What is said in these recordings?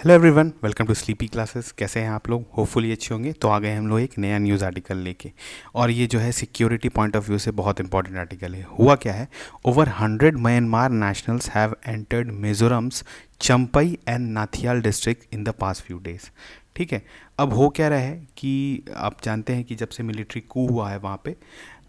Hello everyone, welcome to sleepy classes. कैसे हैं आप लोग? होपफुली अच्छे होंगे। तो आ गए हम लोग एक नया न्यूज़ आर्टिकल लेके, और ये जो है सिक्योरिटी पॉइंट ऑफ व्यू से बहुत इंपॉर्टेंट आर्टिकल है। हुआ क्या है, over 100 Myanmar nationals have entered Mizoram's Champhai and Hnahthial district in the past few days. ठीक है, अब हो क्या रहा है कि आप जानते हैं कि जब से मिलिट्री कू हुआ है वहाँ पे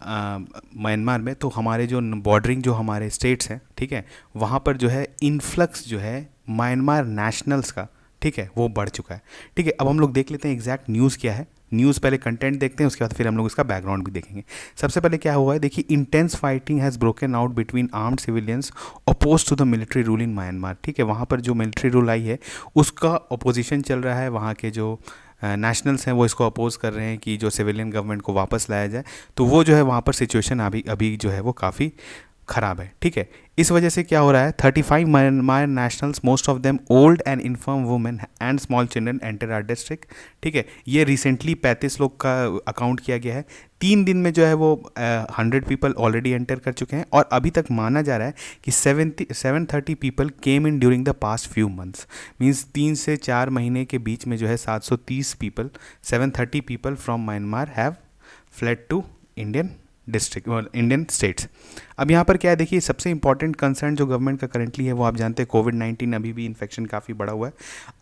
म्यांमार में, तो हमारे जो बॉर्डरिंग जो हमारे स्टेट्स हैं, ठीक है, वहाँ पर जो है इन्फ्लक्स जो है म्यांमार नेशनल्स का, ठीक है, वो बढ़ चुका है। ठीक है, अब हम लोग देख लेते हैं एग्जैक्ट न्यूज़ क्या है। न्यूज़ पहले कंटेंट देखते हैं, उसके बाद फिर हम लोग इसका बैकग्राउंड भी देखेंगे। सबसे पहले क्या हुआ है, देखिए, intense fighting has broken out between armed civilians oppose to the military rule in Myanmar. ठीक है, वहाँ पर जो मिलिट्री रूल आई है उसका अपोजिशन चल रहा है। वहाँ के जो नेशनल्स हैं वो इसको अपोज कर रहे हैं कि जो सिविलियन गवर्नमेंट को वापस लाया जाए। तो वो जो है वहाँ पर सिचुएशन अभी अभी जो है वो काफ़ी ख़राब है। ठीक है, इस वजह से क्या हो रहा है, 35 Myanmar nationals, most of them old and infirm women and small children enter our district. ठीक है, ये रिसेंटली 35 लोग का अकाउंट किया गया है। 3 दिन में जो है वो 100 पीपल ऑलरेडी एंटर कर चुके हैं, और अभी तक माना जा रहा है कि 730 people came in during the past few months. Means 3 से 4 महीने के बीच में जो है 730 people, 730 people from Myanmar have fled to Indian district, Indian states. अब यहाँ पर क्या है, देखिए, सबसे इंपॉर्टेंट कंसर्न जो गवर्नमेंट का करंटली है वो आप जानते हैं, कोविड-19 अभी भी इन्फेक्शन काफ़ी बढ़ा हुआ है।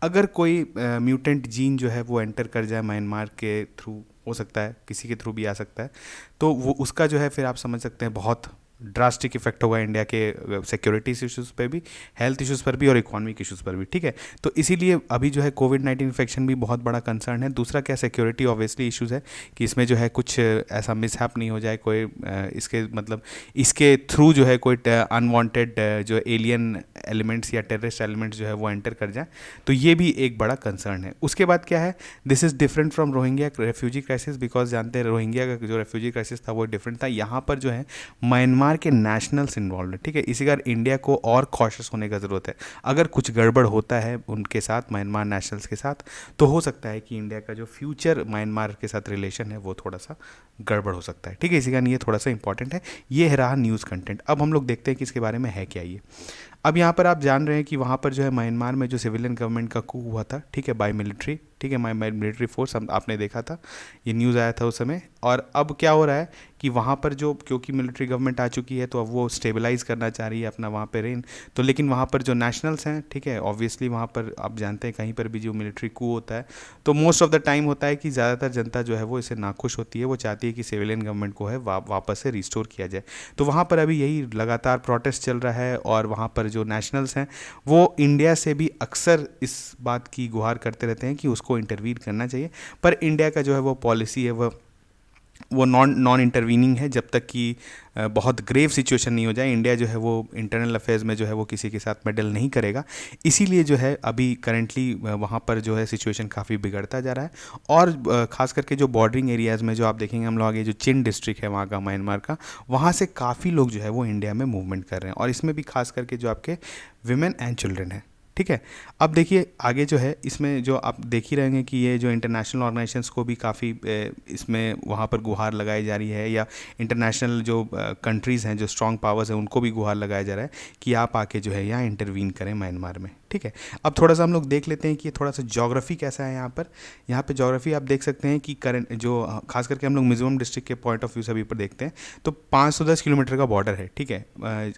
अगर कोई म्यूटेंट जीन जो है वो एंटर कर जाए म्यांमार के थ्रू, हो सकता है किसी के थ्रू भी आ सकता है, तो वो उसका जो है फिर आप समझ सकते हैं बहुत ड्रास्टिक इफेक्ट होगा इंडिया के सिक्योरिटी इश्यूज़ पे भी, हेल्थ इश्यूज़ पर भी, और इकोनॉमिक इश्यूज़ पर भी। ठीक है, तो इसीलिए अभी जो है कोविड-19 इन्फेक्शन भी बहुत बड़ा कंसर्न है। दूसरा क्या, सिक्योरिटी ऑब्वियसली इश्यूज़ है कि इसमें जो है कुछ ऐसा मिसहैप नहीं हो जाए, कोई इसके मतलब इसके थ्रू जो है कोई अनवांटेड जो एलियन एलिमेंट्स या टेररिस्ट एलिमेंट्स जो है वो एंटर कर जाए, तो ये भी एक बड़ा कंसर्न है। उसके बाद क्या है, this is different from Rohingya refugee crisis, because जानते हैं रोहिंग्या का जो रेफ्यूजी क्राइसिस था वो डिफरेंट था। यहाँ पर जो है म्यांमार के नेशनल्स इन्वॉल्व है। ठीक है, इसी कारण इंडिया को और कॉशियस होने का ज़रूरत है। अगर कुछ गड़बड़ होता है उनके साथ, म्यांमार नेशनल्स के साथ, तो हो सकता है कि इंडिया का जो फ्यूचर म्यांमार के साथ रिलेशन है वो थोड़ा सा गड़बड़ हो सकता है। ठीक है, इसी कारण ये थोड़ा सा इंपॉर्टेंट है। ये रहा न्यूज़ कंटेंट। अब हम लोग देखते हैं कि इसके बारे में है क्या ये। अब यहाँ पर आप जान रहे हैं कि वहाँ पर जो है म्यांमार में जो सिविलियन गवर्नमेंट का कू हुआ था, ठीक है, बाय मिलिट्री, ठीक है, बाय मिलिट्री फोर्स, हम आपने देखा था, ये न्यूज़ आया था उस समय। और अब क्या हो रहा है कि वहाँ पर जो, क्योंकि मिलिट्री गवर्नमेंट आ चुकी है, तो अब वो स्टेबलाइज़ करना चाह रही है अपना वहाँ पे रेन। तो लेकिन वहाँ पर जो नेशनल्स हैं, ठीक है, ऑब्वियसली वहाँ पर आप जानते हैं कहीं पर भी जो मिलिट्री कू होता है तो मोस्ट ऑफ द टाइम होता है कि ज़्यादातर जनता जो है वो इसे नाखुश होती है, वो चाहती है कि सिविलियन गवर्नमेंट को है वापस से रिस्टोर किया जाए। तो वहाँ पर अभी यही लगातार प्रोटेस्ट चल रहा है, और वहाँ पर जो नेशनल्स हैं वो इंडिया से भी अक्सर इस बात की गुहार करते रहते हैं कि उसको इंटरवीन करना चाहिए। पर इंडिया का जो है वो पॉलिसी है वो नॉन इंटरवीनिंग है, जब तक कि बहुत ग्रेव सिचुएशन नहीं हो जाए। इंडिया जो है वो इंटरनल अफेयर्स में जो है वो किसी के साथ मेडल नहीं करेगा। इसीलिए जो है अभी करेंटली वहाँ पर जो है सिचुएशन काफ़ी बिगड़ता जा रहा है। और ख़ास करके जो बॉर्डरिंग एरियाज़ में जो आप देखेंगे, हम लोग आगे जो चिन डिस्ट्रिक्ट है वहाँ का, म्यांमार का, वहाँ से काफ़ी लोग जो है वो इंडिया में मूवमेंट कर रहे हैं, और इसमें भी खास करके जो आपके विमेन एंड चिल्ड्रन है। ठीक है, अब देखिए आगे जो है इसमें जो आप देख ही रहेंगे कि ये जो इंटरनेशनल ऑर्गेनाइजेशंस को भी काफ़ी इसमें वहाँ पर गुहार लगाई जा रही है, या इंटरनेशनल जो कंट्रीज़ हैं, जो स्ट्रॉन्ग पावर्स हैं, उनको भी गुहार लगाया जा रहा है कि आप आके जो है यहाँ इंटरवीन करें म्यांमार में। ठीक है, अब थोड़ा सा हम लोग देख लेते हैं कि थोड़ा सा ज्योग्राफी कैसा है यहाँ पर। यहाँ पे ज्योग्राफी आप देख सकते हैं कि करंट जो खास करके हम लोग मिजोरम डिस्ट्रिक्ट के पॉइंट ऑफ व्यू से अभी पर देखते हैं, तो 510 किलोमीटर का बॉर्डर है। ठीक है,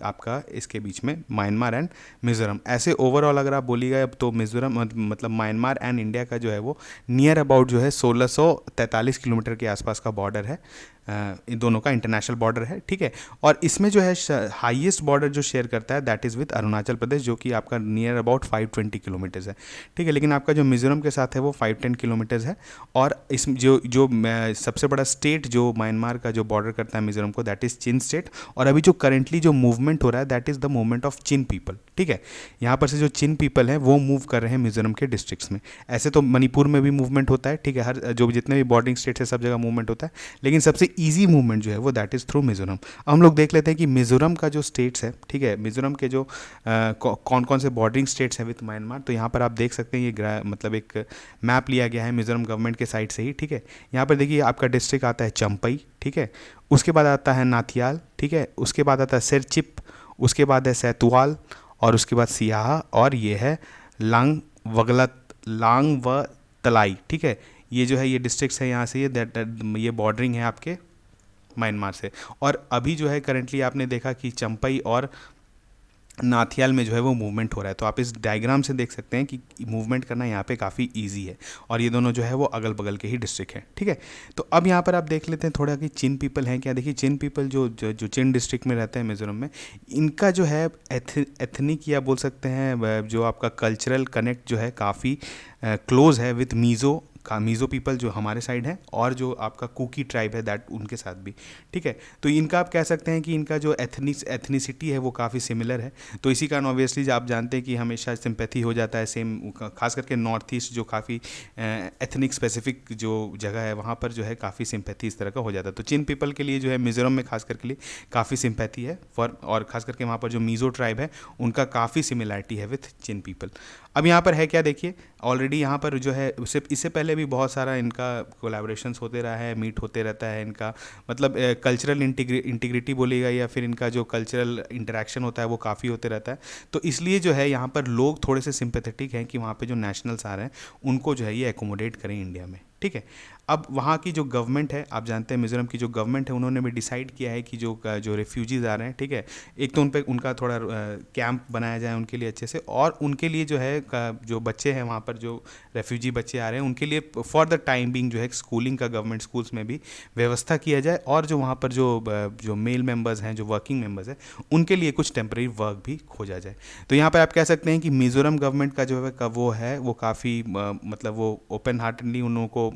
आपका इसके बीच में म्यांमार एंड मिजोरम। ऐसे ओवरऑल अगर आप बोलिएगा अब, तो मिजोरम मतलब म्यांमार एंड इंडिया का जो है वो नियर अबाउट जो है 1643 किलोमीटर के आसपास का बॉर्डर है। इन दोनों का इंटरनेशनल बॉर्डर है। ठीक है, और इसमें जो है हाईएस्ट बॉर्डर जो शेयर करता है that is with Arunachal Pradesh, जो कि आपका नियर अबाउट 520 किलोमीटर्स है। ठीक है, लेकिन आपका जो मिजोरम के साथ है वो 510 किलोमीटर्स है। और इस जो सबसे बड़ा स्टेट जो म्यांमार का जो बॉर्डर करता है मिजोरम को, दैट इज़ चिन स्टेट। और अभी जो करेंटली जो मूवमेंट हो रहा है that is the movement of chin people. ठीक है, यहाँ पर से जो चिन पीपल हैं वो मूव कर रहे हैं मिजोरम के डिस्ट्रिक्ट्स में। ऐसे तो मणिपुर में भी मूवमेंट होता है, ठीक है, हर जो जितने भी बॉर्डरिंग स्टेट्स है सब जगह मूवमेंट होता है, लेकिन सबसे ईजी मूवमेंट जो है वो दैट इज़ थ्रू मिजोरम। हम लोग देख लेते हैं कि मिजोरम का जो स्टेट्स है, ठीक है, मिजोरम के जो कौन कौन से बॉर्डरिंग स्टेट्स हैं विद म्यांमार, तो यहाँ पर आप देख सकते हैं ये मतलब एक मैप लिया गया है मिजोरम गवर्नमेंट के साइड से ही। ठीक है, यहाँ पर देखिए आपका डिस्ट्रिक्ट आता है चंपई, ठीक है, उसके बाद आता है नाथियाल, ठीक है, उसके बाद आता है सिरचिप, उसके बाद है सैतुआल, और उसके बाद सियाहा, और ये है लांग वगलत लांग व तलाई, ठीक है, ये जो है ये डिस्ट्रिक्ट्स है यहाँ से, ये बॉर्डरिंग है आपके म्यांमार से। और अभी जो है करंटली आपने देखा कि चंपई और नाथियाल में जो है वो मूवमेंट हो रहा है। तो आप इस डायग्राम से देख सकते हैं कि मूवमेंट करना यहाँ पे काफ़ी इजी है, और ये दोनों जो है वो अगल बगल के ही डिस्ट्रिक्ट हैं, ठीक है। तो अब यहाँ पर आप देख लेते हैं थोड़ा कि चिन पीपल हैं क्या। देखिए चिन पीपल जो चिन डिस्ट्रिक्ट में रहते हैं मिज़ोरम में, इनका जो है एथनिक या बोल सकते हैं जो आपका कल्चरल कनेक्ट जो है काफ़ी क्लोज है विथ मीज़ो पीपल जो हमारे साइड है, और जो आपका कुकी ट्राइब है दैट उनके साथ भी, ठीक है। तो इनका आप कह सकते हैं कि इनका जो एथनिसिटी है वो काफ़ी सिमिलर है। तो इसी कारण ऑब्वियसली आप जानते हैं कि हमेशा सिंपैथी हो जाता है सेम, खास करके नॉर्थ ईस्ट जो काफ़ी एथनिक स्पेसिफिक जो जगह है वहाँ पर जो है काफ़ी सिंपैथी इस तरह का हो जाता है। तो चिन पीपल के लिए जो है मिज़ोरम में खास करके लिए काफ़ी सिंपैथी है और ख़ास करके वहाँ पर जो मीज़ो ट्राइब है उनका काफ़ी सिमिलैरिटी है विथ चिन पीपल। अब यहाँ पर है क्या, देखिए ऑलरेडी यहाँ पर जो है इससे पहले भी बहुत सारा इनका कोलैबोरेशंस होते रहा है, मीट होते रहता है इनका, मतलब कल्चरल इंटीग्रिटी बोलिएगा या फिर इनका जो कल्चरल इंटरेक्शन होता है वो काफ़ी होते रहता है। तो इसलिए जो है यहाँ पर लोग थोड़े से सिंपैथेटिक हैं कि वहाँ पे जो नेशनल्स आ रहे हैं उनको जो है ये एकोमोडेट करें इंडिया में, ठीक है। अब वहाँ की जो गवर्नमेंट है, आप जानते हैं मिज़ोरम की जो गवर्नमेंट है उन्होंने भी डिसाइड किया है कि जो रेफ्यूजीज़ आ रहे हैं, ठीक है, एक तो उन पर उनका थोड़ा कैंप बनाया जाए उनके लिए अच्छे से, और उनके लिए जो है जो बच्चे हैं वहाँ पर जो रेफ्यूजी बच्चे आ रहे हैं उनके लिए फॉर द टाइम बिंग जो है स्कूलिंग का गवर्नमेंट स्कूल्स में भी व्यवस्था किया जाए, और जो वहाँ पर जो मेल मेंबर्स हैं, जो वर्किंग मेंबर्स हैं, उनके लिए कुछ टेम्परेरी वर्क भी खोजा जाए। तो यहाँ पर आप कह सकते हैं कि मिज़ोरम गवर्नमेंट का जो है वो काफ़ी मतलब वो ओपन हार्टेडली उन लोगों को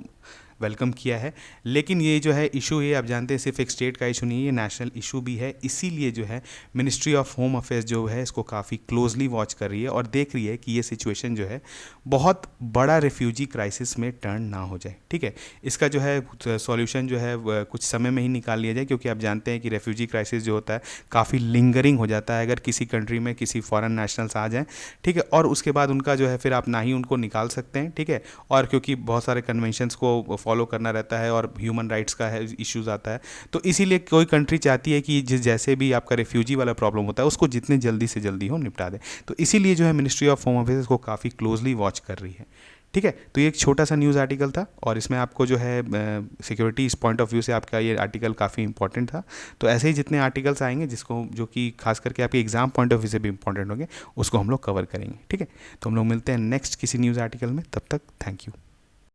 वेलकम किया है। लेकिन ये जो है इशू, ये आप जानते हैं सिर्फ एक स्टेट का इशू नहीं है, ये नेशनल इशू भी है। इसीलिए जो है मिनिस्ट्री ऑफ होम अफेयर्स जो है इसको काफ़ी क्लोजली वॉच कर रही है और देख रही है कि ये सिचुएशन जो है बहुत बड़ा रेफ्यूजी क्राइसिस में टर्न ना हो जाए, ठीक है। इसका जो है सॉल्यूशन जो है कुछ समय में ही निकाल लिया जाए, क्योंकि आप जानते हैं कि रेफ्यूजी क्राइसिस जो होता है काफ़ी लिंगरिंग हो जाता है अगर किसी कंट्री में किसी फॉरेन नेशनल्स आ जाएँ, ठीक है, और उसके बाद उनका जो है फिर आप ना ही उनको निकाल सकते हैं, ठीक है। और क्योंकि बहुत सारे कन्वेंशंस को फॉलो करना रहता है और ह्यूमन राइट्स का है इश्यूज आता है, तो इसीलिए कोई कंट्री चाहती है कि जैसे भी आपका रेफ्यूजी वाला प्रॉब्लम होता है उसको जितने जल्दी से जल्दी हो निपटा दे। तो इसीलिए जो है मिनिस्ट्री ऑफ होम अफेयर्स को काफ़ी क्लोजली वॉच कर रही है, ठीक है। तो ये एक छोटा सा न्यूज़ आर्टिकल था, और इसमें आपको जो है सिक्योरिटी इस पॉइंट ऑफ व्यू से आपका ये आर्टिकल काफ़ी इंपॉर्टेंट था। तो ऐसे ही जितने आर्टिकल्स आएंगे जो कि खास करके आपके एग्जाम पॉइंट ऑफ व्यू से भी इंपॉर्टेंट होंगे, उसको हम लोग कवर करेंगे, ठीक है। तो हम लोग मिलते हैं नेक्स्ट किसी न्यूज़ आर्टिकल में, तब तक थैंक यू।